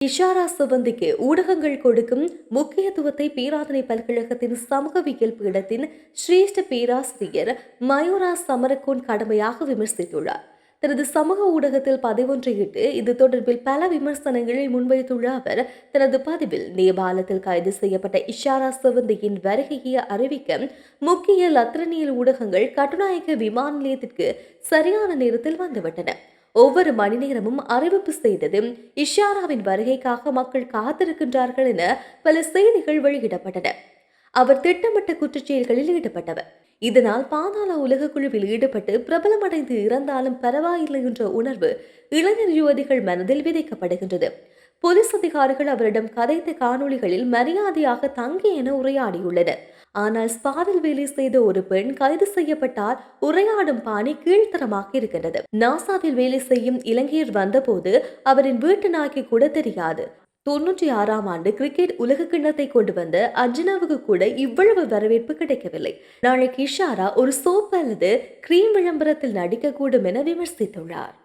இஷாரா சிவந்திக்கு ஊடகங்கள் கொடுக்கும் முக்கியத்துவத்தை பேராதனை பல்கழகத்தின் சமூகவியல் பீடத்தின் சிரேஷ்ட பேராசிரியர் மயூரா சமரகோன் கடுமையாக விமர்சித்துள்ளார். தனது சமூக ஊடகத்தில் பதிவொன்றையிட்டு இது தொடர்பில் பல விமர்சனங்களை முன்வைத்துள்ள அவர் தனது பதிவில் நேபாளத்தில் கைது செய்யப்பட்ட இஷாரா சிவந்தியின் வருகையை அறிவிக்க முக்கிய லத்திரனியல் ஊடகங்கள் கட்டுநாயக்க விமான நிலையத்திற்கு சரியான நேரத்தில் வந்துவிட்டன. ஒவ்வொரு மணி நேரமும் அறிவிப்பு செய்தது இஷாராவின் வருகைக்காக மக்கள் காத்திருக்கின்றார்கள் என பல செய்திகள் வெளியிடப்பட்டன. அவர் திட்டமிட்ட குற்றச்செயல்களில் ஈடுபட்டவர். இதனால் பாதாள உலக குழுவில் ஈடுபட்டு பிரபலமடைந்து இறந்தாலும் பரவாயில்லை என்ற உணர்வு இளைஞர் யுவதிகள் மனதில் விதைக்கப்படுகின்றது. போலீஸ் அதிகாரிகள் அவரிடம் கதைத்த காணொளிகளில் மரியாதையாக தங்கி என உரையாடியுள்ளனர். ஆனால் ஸ்பாவில் வேலை செய்த ஒரு பெண் கைது செய்யப்பட்டால் உரையாடும் பாணி கீழ்த்தரமாக இருக்கின்றது. நாசாவில் வேலை செய்யும் இலங்கையர் வந்தபோது அவரின் வீட்டு நாய்க்கு கூட தெரியாது. 96ஆம் ஆண்டு கிரிக்கெட் உலக கிண்ணத்தை கொண்டு வந்த அர்ஜுனாவுக்கு கூட இவ்வளவு வரவேற்பு கிடைக்கவில்லை. நாளைக்கு இஷாரா ஒரு சோப் அல்லது கிரீம் விளம்பரத்தில் நடிக்கக்கூடும் என விமர்சித்துள்ளார்.